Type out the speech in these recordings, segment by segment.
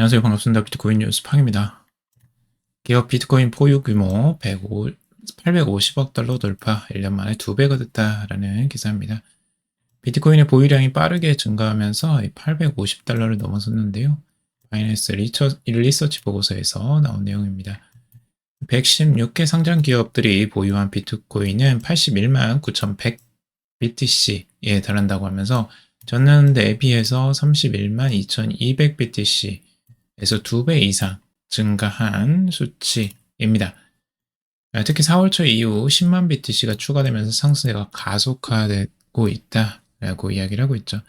안녕하세요. 반갑습니다. 비트코인 뉴스 팡입니다. 기업 비트코인 보유 규모 850억 달러 돌파, 1년 만에 2배가 됐다라는 기사입니다. 비트코인의 보유량이 빠르게 증가하면서 850달러를 넘어섰는데요. 바이낸스 리서치 보고서에서 나온 내용입니다. 116개 상장 기업들이 보유한 비트코인은 81만 9,100 BTC에 달한다고 하면서 전년대에 비해서 31만 2,200 BTC에서 2배 이상 증가한 수치입니다. 특히 4월 초 이후 10만 BTC가 추가되면서 상승세가 가속화되고 있다라고 이야기를 하고 있죠.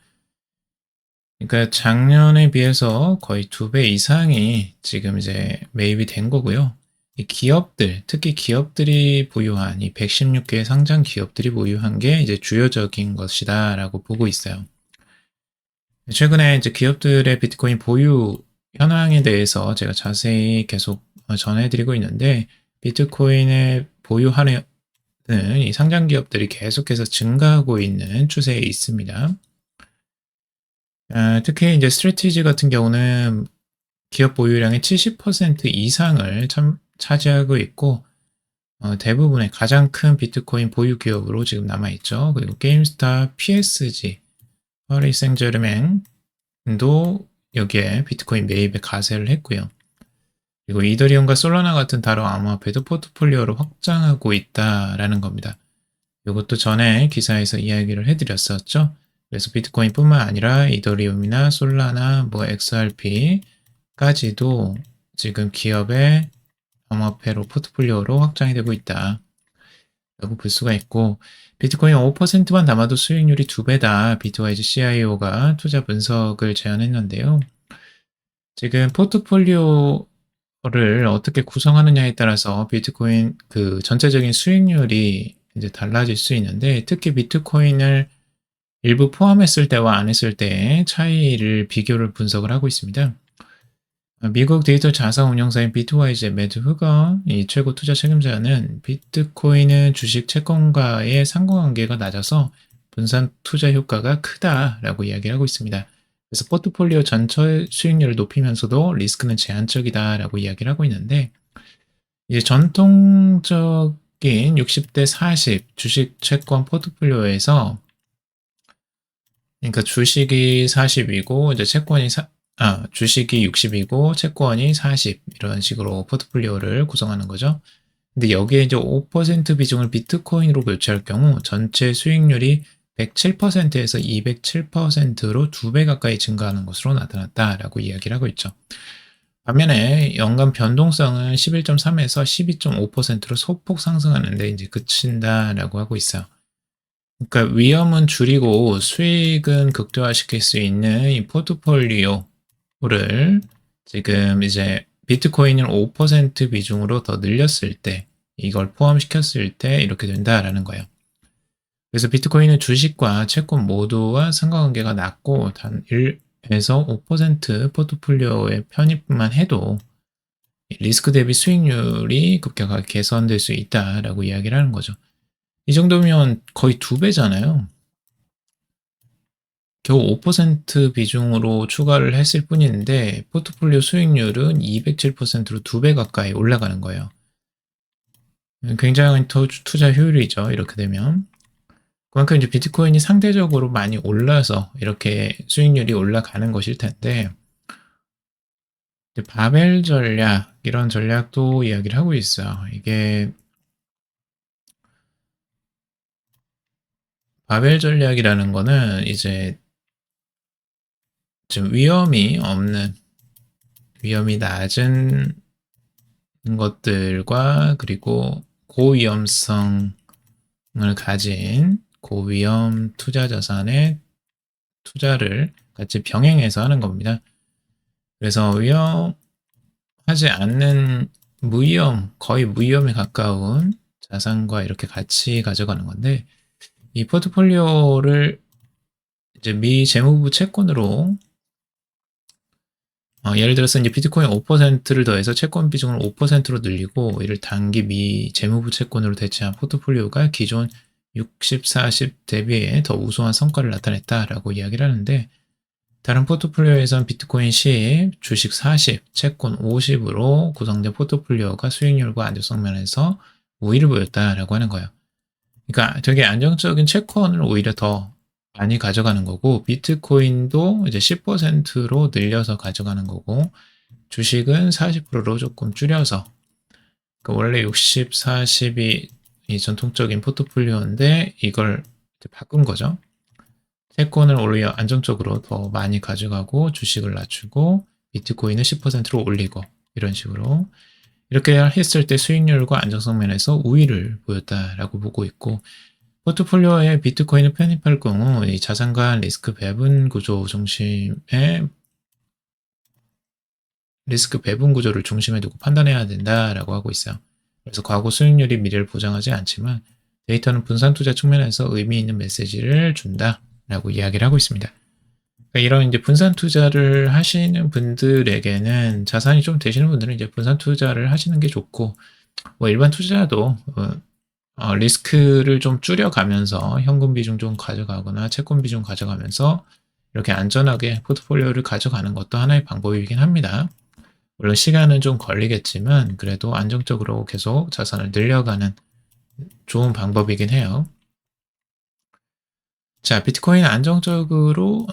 그러니까 작년에 비해서 거의 2배 이상이 지금 이제 매입이 된 거고요. 이 기업들, 특히 기업들이 보유한 이 116개의 상장 기업들이 보유한 게 이제 주요적인 것이다라고 보고 있어요. 최근에 이제 기업들의 비트코인 보유 현황에 대해서 제가 자세히 계속 전해드리고 있는데, 비트코인을 보유하는 이 상장 기업들이 계속해서 증가하고 있는 추세에 있습니다. 특히 이제 스트래티지 같은 경우는 기업 보유량의 70% 이상을 차지하고 있고, 대부분의 가장 큰 비트코인 보유 기업으로 지금 남아있죠. 그리고 게임스타, PSG, 파리 생제르맹도 여기에 비트코인 매입에 가세를 했고요. 그리고 이더리움과 솔라나 같은 다른 암호화폐도 포트폴리오를 확장하고 있다라는 겁니다. 이것도 전에 기사에서 이야기를 해드렸었죠. 그래서 비트코인뿐만 아니라 이더리움이나 솔라나, XRP까지도 지금 기업의 암호화폐로 포트폴리오로 확장이 되고 있다 라고 볼 수가 있고, 비트코인 5%만 담아도 수익률이 2배다. 비트와이즈 CIO가 투자 분석을 제안했는데요. 지금 포트폴리오를 어떻게 구성하느냐에 따라서 비트코인 그 전체적인 수익률이 이제 달라질 수 있는데, 특히 비트코인을 일부 포함했을 때와 안 했을 때의 차이를 비교를 분석을 하고 있습니다. 미국 디지털 자산 운용사인 비트와이즈의 매드 후거 이 최고 투자 책임자는 비트코인은 주식 채권과의 상관관계가 낮아서 분산 투자 효과가 크다라고 이야기를 하고 있습니다. 그래서 포트폴리오 전체 수익률을 높이면서도 리스크는 제한적이다라고 이야기를 하고 있는데, 이제 전통적인 60대 40 주식 채권 포트폴리오에서, 그러니까 주식이 40이고 이제 주식이 60이고 채권이 40 이런 식으로 포트폴리오를 구성하는 거죠. 근데 여기에 이제 5% 비중을 비트코인으로 교체할 경우 전체 수익률이 107%에서 207%로 2배 가까이 증가하는 것으로 나타났다라고 이야기를 하고 있죠. 반면에 연간 변동성은 11.3에서 12.5%로 소폭 상승하는데 이제 그친다라고 하고 있어요. 그러니까 위험은 줄이고 수익은 극대화시킬 수 있는 이 포트폴리오를 지금 이제 비트코인을 5% 비중으로 더 늘렸을 때, 이걸 포함시켰을 때 이렇게 된다라는 거예요. 그래서 비트코인은 주식과 채권 모두와 상관관계가 낮고 단 1에서 5% 포트폴리오의 편입만 해도 리스크 대비 수익률이 급격하게 개선될 수 있다라고 이야기를 하는 거죠. 이 정도면 거의 2배잖아요. 겨우 5% 비중으로 추가를 했을 뿐인데 포트폴리오 수익률은 207%로 2배 가까이 올라가는 거예요. 굉장한 투자 효율이죠. 이렇게 되면. 그만큼 이제 비트코인이 상대적으로 많이 올라서 이렇게 수익률이 올라가는 것일 텐데, 바벨 전략, 이런 전략도 이야기를 하고 있어요. 이게 바벨 전략이라는 거는 이제 좀 위험이 낮은 것들과 그리고 고위험성을 가진 고위험 투자 자산의 투자를 같이 병행해서 하는 겁니다. 그래서 위험하지 않는 거의 무위험에 가까운 자산과 이렇게 같이 가져가는 건데, 이 포트폴리오를 이제 미 재무부 채권으로 예를 들어서 이제 비트코인 5%를 더해서 채권 비중을 5%로 늘리고 이를 단기 미 재무부 채권으로 대체한 포트폴리오가 기존 60, 40 대비에 더 우수한 성과를 나타냈다라고 이야기를 하는데, 다른 포트폴리오에선 비트코인 10, 주식 40, 채권 50으로 구성된 포트폴리오가 수익률과 안정성 면에서 우위를 보였다라고 하는 거예요. 그러니까 되게 안정적인 채권을 오히려 더 많이 가져가는 거고, 비트코인도 이제 10%로 늘려서 가져가는 거고, 주식은 40%로 조금 줄여서, 그러니까 원래 60, 40이 이 전통적인 포트폴리오인데 이걸 바꾼 거죠. 채권을 오히려 안정적으로 더 많이 가져가고, 주식을 낮추고, 비트코인은 10%로 올리고, 이런 식으로 이렇게 했을 때 수익률과 안정성 면에서 우위를 보였다라고 보고 있고, 포트폴리오에 비트코인을 편입할 경우 이 자산과 리스크 배분 구조 중심의 리스크 배분 구조를 중심에 두고 판단해야 된다라고 하고 있어요. 그래서 과거 수익률이 미래를 보장하지 않지만 데이터는 분산 투자 측면에서 의미 있는 메시지를 준다라고 이야기를 하고 있습니다. 그러니까 이런 이제 분산 투자를 하시는 분들에게는, 자산이 좀 되시는 분들은 이제 분산 투자를 하시는 게 좋고, 뭐 일반 투자도 리스크를 좀 줄여가면서 현금 비중 좀 가져가거나 채권 비중 가져가면서 이렇게 안전하게 포트폴리오를 가져가는 것도 하나의 방법이긴 합니다. 물론 시간은 좀 걸리겠지만 그래도 안정적으로 계속 자산을 늘려가는 좋은 방법이긴 해요. 자, 비트코인 안정적으로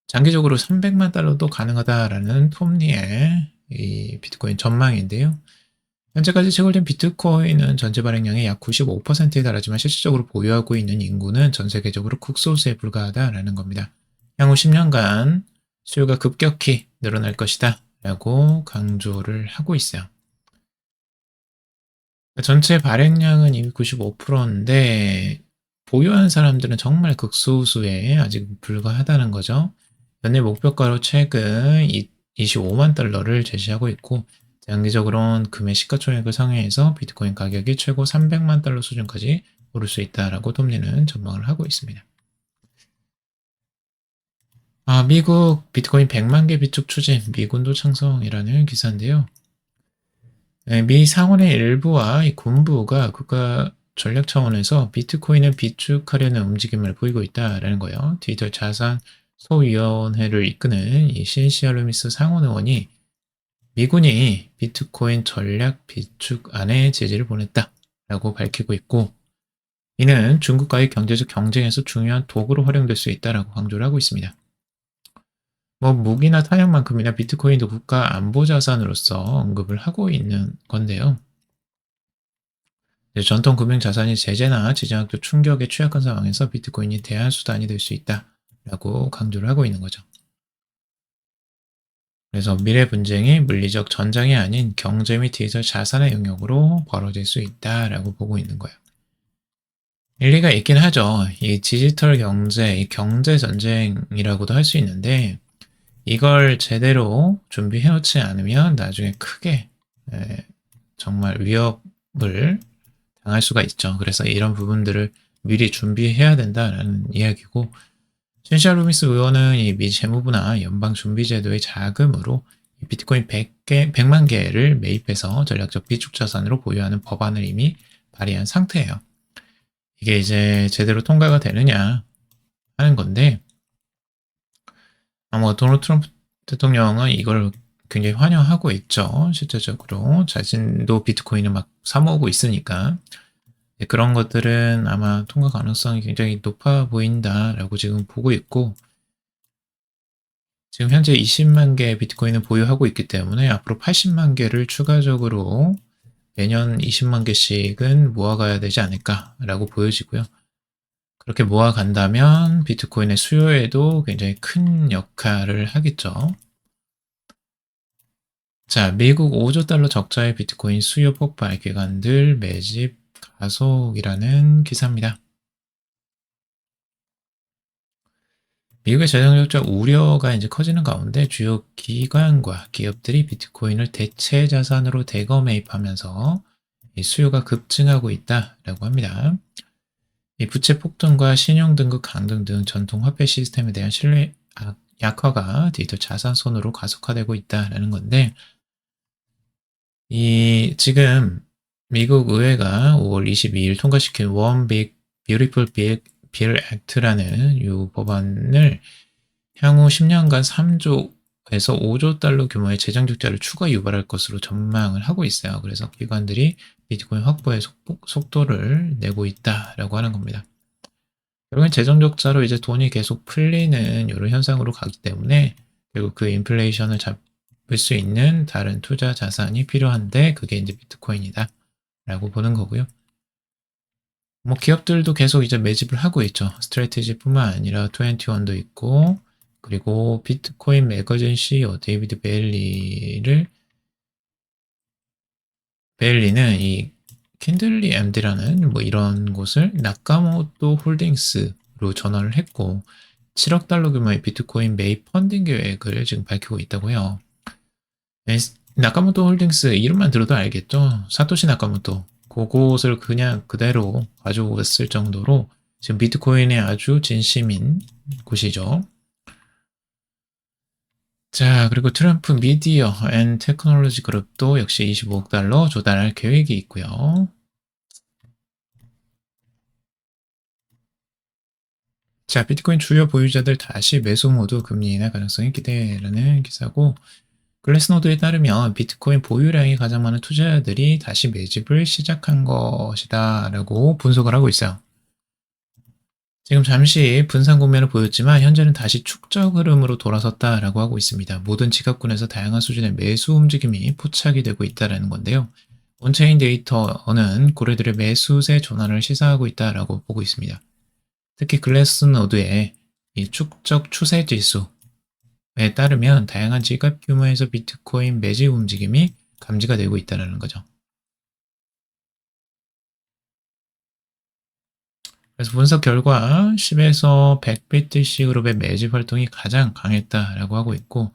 장기적으로 300만 달러도 가능하다라는 톱니의 이 비트코인 전망인데요. 현재까지 채굴된 비트코인은 전체 발행량의 약 95%에 달하지만 실질적으로 보유하고 있는 인구는 전 세계적으로 극소수에 불과하다라는 겁니다. 향후 10년간 수요가 급격히 늘어날 것이다 라고 강조를 하고 있어요. 전체 발행량은 이미 95%인데 보유한 사람들은 정말 극소수에 아직 불과하다는 거죠. 연내 목표가로 최근 25만 달러를 제시하고 있고, 장기적으로는 금의 시가총액을 상회해서 비트코인 가격이 최고 300만 달러 수준까지 오를 수 있다라고 톱니는 전망을 하고 있습니다. 미국 비트코인 100만 개 비축 추진, 미군도 창성이라는 기사인데요. 미 상원의 일부와 이 군부가 국가 전략 차원에서 비트코인을 비축하려는 움직임을 보이고 있다라는 거예요. 디지털 자산 소위원회를 이끄는 이 신시아 루미스 상원 의원이 미군이 비트코인 전략 비축안에 제지를 보냈다라고 밝히고 있고, 이는 중국과의 경제적 경쟁에서 중요한 도구로 활용될 수 있다라고 강조를 하고 있습니다. 뭐 무기나 탄약만큼이나 비트코인도 국가 안보 자산으로서 언급을 하고 있는 건데요. 전통 금융 자산이 제재나 지정학적 충격에 취약한 상황에서 비트코인이 대안 수단이 될 수 있다라고 강조를 하고 있는 거죠. 그래서 미래 분쟁이 물리적 전장이 아닌 경제 및 디지털 자산의 영역으로 벌어질 수 있다라고 보고 있는 거예요. 일리가 있긴 하죠. 이 디지털 경제, 이 경제 전쟁이라고도 할 수 있는데, 이걸 제대로 준비해놓지 않으면 나중에 크게 정말 위협을 당할 수가 있죠. 그래서 이런 부분들을 미리 준비해야 된다라는 이야기고, 신시아 루미스 의원은 이 미 재무부나 연방준비제도의 자금으로 비트코인 100만 개를 매입해서 전략적 비축자산으로 보유하는 법안을 이미 발의한 상태예요. 이게 이제 제대로 통과가 되느냐 하는 건데, 아마 도널드 트럼프 대통령은 이걸 굉장히 환영하고 있죠. 실제적으로 자신도 비트코인을 막 사모으고 있으니까. 그런 것들은 아마 통과 가능성이 굉장히 높아 보인다라고 지금 보고 있고, 지금 현재 20만 개의 비트코인을 보유하고 있기 때문에 앞으로 80만 개를 추가적으로 매년 20만 개씩은 모아가야 되지 않을까라고 보여지고요. 그렇게 모아간다면 비트코인의 수요에도 굉장히 큰 역할을 하겠죠. 자, 미국 5조 달러 적자의 비트코인 수요 폭발, 기관들 매집 가속이라는 기사입니다. 미국의 재정적자 우려가 이제 커지는 가운데 주요 기관과 기업들이 비트코인을 대체 자산으로 대거 매입하면서 이 수요가 급증하고 있다라고 합니다. 이 부채 폭등과 신용 등급 강등 등 전통 화폐 시스템에 대한 신뢰 약화가 디지털 자산 손으로 가속화되고 있다라는 건데, 이 지금 미국 의회가 5월 22일 통과시킨 One Big Beautiful Bill Act라는 이 법안을 향후 10년간 3조에서 5조 달러 규모의 재정 적자를 추가 유발할 것으로 전망을 하고 있어요. 그래서 기관들이 비트코인 확보의 속도를 내고 있다라고 하는 겁니다. 결국엔 재정 적자로 이제 돈이 계속 풀리는 이런 현상으로 가기 때문에 결국 그 인플레이션을 잡을 수 있는 다른 투자 자산이 필요한데 그게 이제 비트코인이다라고 보는 거고요. 뭐 기업들도 계속 이제 매집을 하고 있죠. 스트래티지뿐만 아니라 21도 있고 그리고 비트코인 매거진 CEO 데이비드 베일리는 이 캔들리 MD라는 뭐 이런 곳을 나카모토 홀딩스로 전환을 했고 7억 달러 규모의 비트코인 매입 펀딩 계획을 지금 밝히고 있다고 해요. 나카모토 홀딩스 이름만 들어도 알겠죠? 사토시 나카모토. 그곳을 그냥 그대로 가져왔을 정도로 지금 비트코인에 아주 진심인 곳이죠. 자, 그리고 트럼프 미디어 앤 테크놀로지 그룹도 역시 25억 달러 조달할 계획이 있고요. 자, 비트코인 주요 보유자들 다시 매수 모두 금리 인하 가능성이 기대라는 기사고, 글래스노드에 따르면 비트코인 보유량이 가장 많은 투자자들이 다시 매집을 시작한 것이다 라고 분석을 하고 있어요. 지금 잠시 분산 국면을 보였지만 현재는 다시 축적 흐름으로 돌아섰다라고 하고 있습니다. 모든 지갑군에서 다양한 수준의 매수 움직임이 포착이 되고 있다는 건데요. 온체인 데이터는 고래들의 매수세 전환을 시사하고 있다라고 보고 있습니다. 특히 글래스노드의 이 축적 추세 지수에 따르면 다양한 지갑 규모에서 비트코인 매집 움직임이 감지가 되고 있다는 거죠. 그래서 분석 결과 10에서 100BTC 그룹의 매집 활동이 가장 강했다라고 하고 있고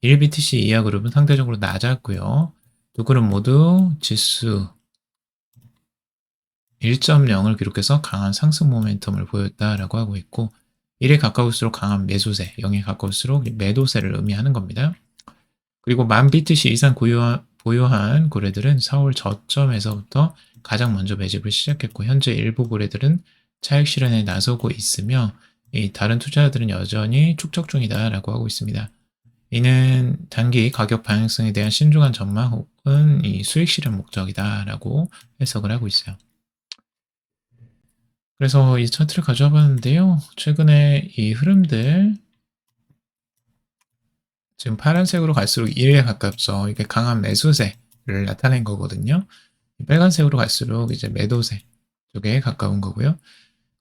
1BTC 이하 그룹은 상대적으로 낮았고요. 두 그룹 모두 지수 1.0을 기록해서 강한 상승 모멘텀을 보였다라고 하고 있고 1에 가까울수록 강한 매수세, 0에 가까울수록 매도세를 의미하는 겁니다. 그리고 10,000BTC 이상 보유한 고래들은 4월 저점에서부터 가장 먼저 매집을 시작했고 현재 일부 고래들은 차익 실현에 나서고 있으며 이 다른 투자자들은 여전히 축적 중이다라고 하고 있습니다. 이는 단기 가격 방향성에 대한 신중한 전망 혹은 이 수익 실현 목적이다라고 해석을 하고 있어요. 그래서 이 차트를 가져와 봤는데요. 최근에 이 흐름들 지금 파란색으로 갈수록 1에 가깝죠. 이게 강한 매수세를 나타낸 거거든요. 빨간색으로 갈수록 이제 매도세 쪽에 가까운 거고요.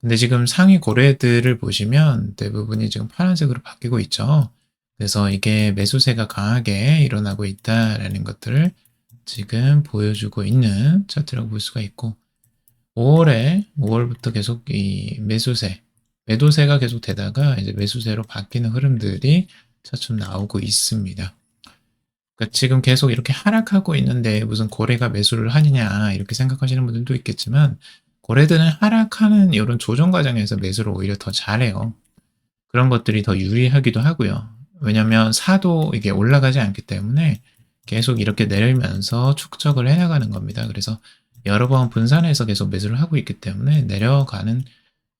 근데 지금 상위 고래들을 보시면 대부분이 지금 파란색으로 바뀌고 있죠. 그래서 이게 매수세가 강하게 일어나고 있다라는 것들을 지금 보여주고 있는 차트라고 볼 수가 있고 5월부터 계속 이 매도세가 계속 되다가 이제 매수세로 바뀌는 흐름들이 차츰 나오고 있습니다. 그러니까 지금 계속 이렇게 하락하고 있는데 무슨 고래가 매수를 하느냐 이렇게 생각하시는 분들도 있겠지만 고래들은 하락하는 이런 조정 과정에서 매수를 오히려 더 잘해요. 그런 것들이 더 유리하기도 하고요. 왜냐하면 사도 이게 올라가지 않기 때문에 계속 이렇게 내리면서 축적을 해나가는 겁니다. 그래서 여러 번 분산해서 계속 매수를 하고 있기 때문에 내려가는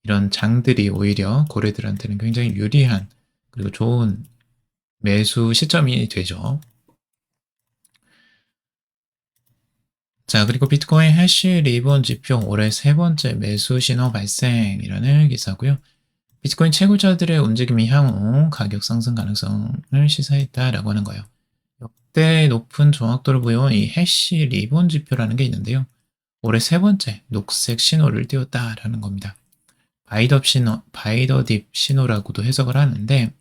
이런 장들이 오히려 고래들한테는 굉장히 유리한 그리고 좋은 매수 시점이 되죠. 자, 그리고 비트코인 해시 리본 지표 올해 세 번째 매수 신호 발생이라는 기사고요. 비트코인 채굴자들의 움직임이 향후 가격 상승 가능성을 시사했다라고 하는 거예요. 역대 높은 정확도를 보여온 이 해시 리본 지표라는 게 있는데요. 올해 세 번째 녹색 신호를 띄웠다라는 겁니다. 바이더 딥 신호라고도 해석을 하는데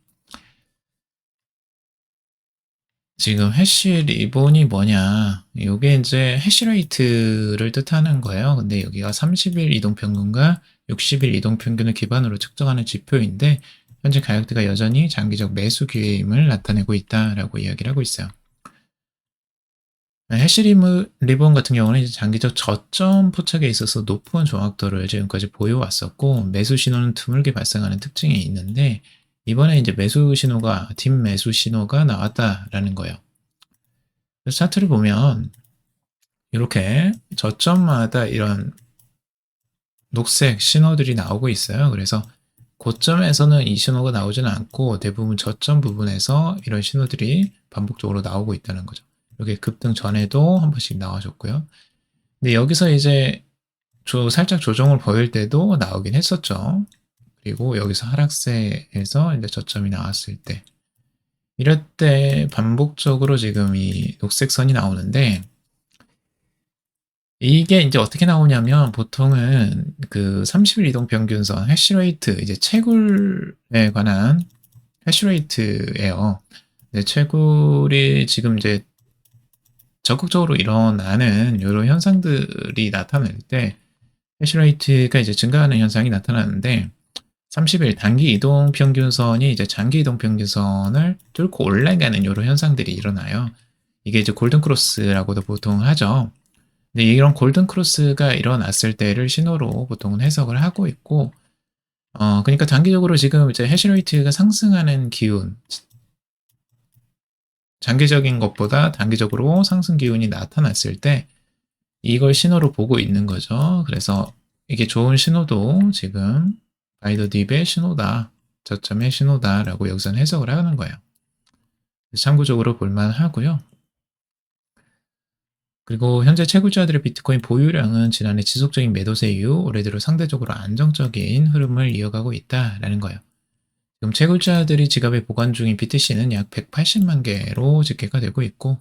지금 해시 리본이 뭐냐 이게 이제 해시레이트를 뜻하는 거예요. 근데 여기가 30일 이동평균과 60일 이동평균을 기반으로 측정하는 지표인데 현재 가격대가 여전히 장기적 매수 기회임을 나타내고 있다라고 이야기를 하고 있어요. 해시 리본 같은 경우는 이제 장기적 저점 포착에 있어서 높은 정확도를 지금까지 보여왔었고 매수 신호는 드물게 발생하는 특징이 있는데 이번에 이제 매수 신호가 뒷매수 신호가 나왔다라는 거예요. 그래서 차트를 보면 이렇게 저점마다 이런 녹색 신호들이 나오고 있어요. 그래서 고점에서는 이 신호가 나오지는 않고 대부분 저점 부분에서 이런 신호들이 반복적으로 나오고 있다는 거죠. 이렇게 급등 전에도 한 번씩 나와줬고요. 근데 여기서 이제 살짝 조정을 보일 때도 나오긴 했었죠. 그리고 여기서 하락세에서 이제 저점이 나왔을 때, 이럴 때 반복적으로 지금 이 녹색 선이 나오는데, 이게 이제 어떻게 나오냐면 보통은 그 30일 이동 평균선 해시레이트, 이제 채굴에 관한 해시레이트예요. 네, 채굴이 지금 이제 적극적으로 일어나는 이런 현상들이 나타날 때 해시레이트가 이제 증가하는 현상이 나타나는데, 30일 단기 이동 평균선이 이제 장기 이동 평균선을 뚫고 올라가는 이런 현상들이 일어나요. 이게 이제 골든 크로스라고도 보통 하죠. 근데 이런 골든 크로스가 일어났을 때를 신호로 보통은 해석을 하고 있고, 그러니까 단기적으로 지금 이제 해시레이트가 상승하는 기운, 장기적인 것보다 단기적으로 상승 기운이 나타났을 때 이걸 신호로 보고 있는 거죠. 그래서 이게 좋은 신호도 지금 바이 더 딥의 신호다, 저점의 신호다라고 여기서는 해석을 하는 거예요. 참고적으로 볼만 하고요. 그리고 현재 채굴자들의 비트코인 보유량은 지난해 지속적인 매도세 이후 올해 들어 상대적으로 안정적인 흐름을 이어가고 있다라는 거예요. 지금 채굴자들이 지갑에 보관 중인 BTC는 약 180만 개로 집계가 되고 있고,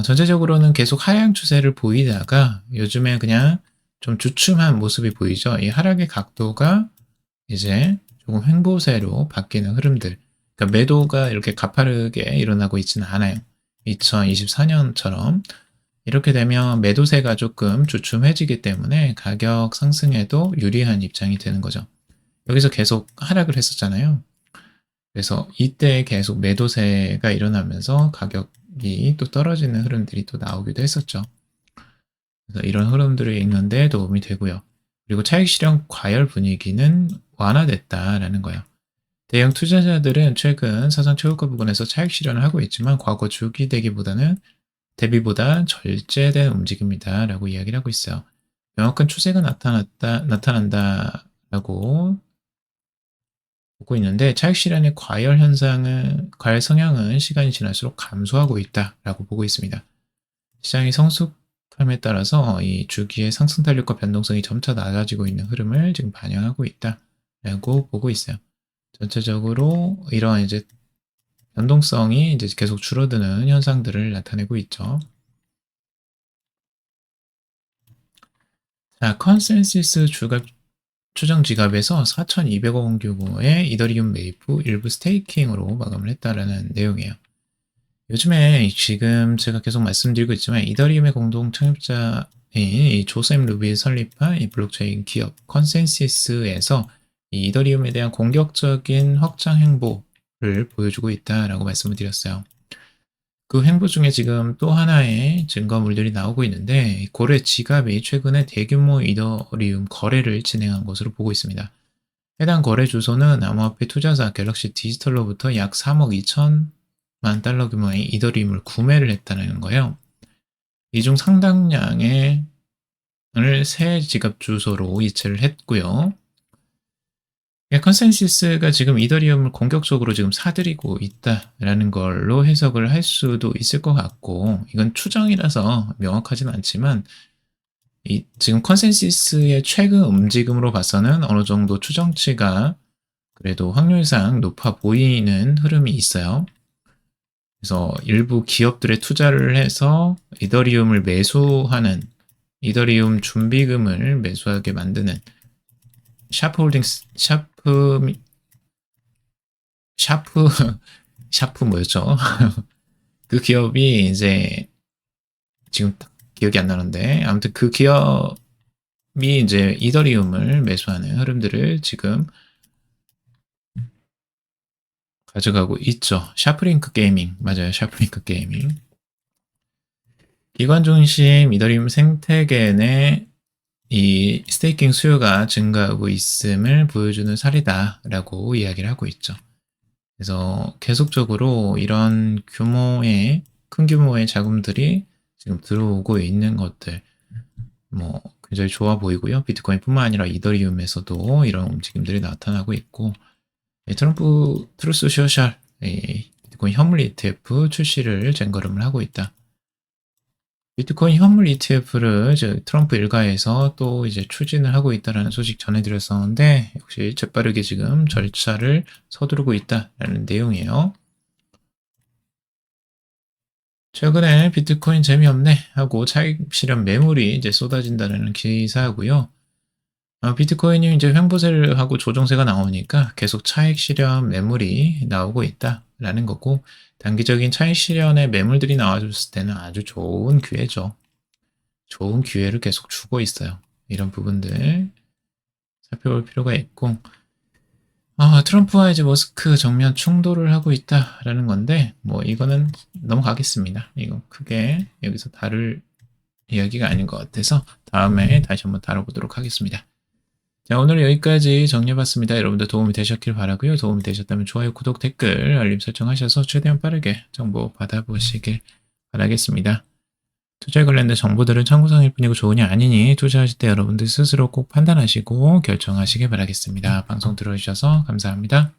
전체적으로는 계속 하향 추세를 보이다가 요즘에 그냥 좀 주춤한 모습이 보이죠. 이 하락의 각도가 이제 조금 횡보세로 바뀌는 흐름들. 그러니까 매도가 이렇게 가파르게 일어나고 있지는 않아요. 2024년처럼. 이렇게 되면 매도세가 조금 주춤해지기 때문에 가격 상승에도 유리한 입장이 되는 거죠. 여기서 계속 하락을 했었잖아요. 그래서 이때 계속 매도세가 일어나면서 가격이 또 떨어지는 흐름들이 또 나오기도 했었죠. 그래서 이런 흐름들을 읽는데 도움이 되고요. 그리고 차익 실현 과열 분위기는 완화됐다라는 거예요. 대형 투자자들은 최근 사상 최고가 부근에서 차익 실현을 하고 있지만 과거 주기 대비보다 절제된 움직임이다라고 이야기를 하고 있어요. 명확한 추세가 나타난다라고 보고 있는데, 차익 실현의 과열 성향은 시간이 지날수록 감소하고 있다라고 보고 있습니다. 시장이 성숙함에 따라서 이 주기의 상승 탄력과 변동성이 점차 낮아지고 있는 흐름을 지금 반영하고 있다라고 보고 있어요. 전체적으로 이러한 이제 변동성이 이제 계속 줄어드는 현상들을 나타내고 있죠. 자, 컨센서스 추정 지갑에서 4,200억 원 규모의 이더리움 매입 일부 스테이킹으로 마감을 했다라는 내용이에요. 요즘에 지금 제가 계속 말씀드리고 있지만 이더리움의 공동 창립자인 이 조셈 루비 설립한 이 블록체인 기업 컨센서스에서 이 이더리움에 대한 공격적인 확장 행보를 보여주고 있다라고 말씀을 드렸어요. 그 행보 중에 지금 또 하나의 증거물들이 나오고 있는데, 고래 지갑이 최근에 대규모 이더리움 거래를 진행한 것으로 보고 있습니다. 해당 거래 주소는 암호화폐 투자사 갤럭시 디지털로부터 약 3억 2천만 달러 규모의 이더리움을 구매를 했다는 거예요. 이 중 상당량을 새 지갑 주소로 이체를 했고요. 컨센서스가 지금 이더리움을 공격적으로 지금 사들이고 있다라는 걸로 해석을 할 수도 있을 것 같고, 이건 추정이라서 명확하진 않지만 지금 컨센서스의 최근 움직임으로 봐서는 어느 정도 추정치가 그래도 확률상 높아 보이는 흐름이 있어요. 그래서 일부 기업들의 투자를 해서 이더리움을 매수하는, 이더리움 준비금을 매수하게 만드는 샤프 뭐였죠? 그 기업이 이제 지금 딱 기억이 안 나는데, 아무튼 그 기업이 이제 이더리움을 매수하는 흐름들을 지금 가져가고 있죠. 샤프링크 게이밍, 맞아요. 샤프링크 게이밍. 기관 중심 이더리움 생태계 내 이 스테이킹 수요가 증가하고 있음을 보여주는 사례다라고 이야기를 하고 있죠. 그래서 계속적으로 이런 큰 규모의 자금들이 지금 들어오고 있는 것들, 뭐 굉장히 좋아 보이고요. 비트코인뿐만 아니라 이더리움에서도 이런 움직임들이 나타나고 있고, 트럼프 트루스 소셜 비트코인 현물 ETF 출시를 쟁걸음을 하고 있다. 비트코인 현물 ETF를 이제 트럼프 일가에서 또 이제 추진을 하고 있다라는 소식 전해드렸었는데, 역시 재빠르게 지금 절차를 서두르고 있다라는 내용이에요. 최근에 비트코인 재미없네 하고 차익 실현 매물이 이제 쏟아진다는 기사고요. 비트코인이 이제 횡보세를 하고 조정세가 나오니까 계속 차익 실현 매물이 나오고 있다라는 거고, 단기적인 차익 실현의 매물들이 나와줬을 때는 아주 좋은 기회죠. 좋은 기회를 계속 주고 있어요. 이런 부분들 살펴볼 필요가 있고, 트럼프와 이제 머스크 정면 충돌을 하고 있다라는 건데, 뭐 이거는 넘어가겠습니다. 이거 크게 여기서 다룰 이야기가 아닌 것 같아서 다음에 다시 한번 다뤄보도록 하겠습니다. 자, 오늘 여기까지 정리해봤습니다. 여러분들 도움이 되셨길 바라고요. 도움이 되셨다면 좋아요, 구독, 댓글, 알림 설정하셔서 최대한 빠르게 정보 받아보시길 바라겠습니다. 투자에 관련된 정보들은 참고성일 뿐이고 조언이 아니니 투자하실 때 여러분들 스스로 꼭 판단하시고 결정하시길 바라겠습니다. 방송 들어주셔서 감사합니다.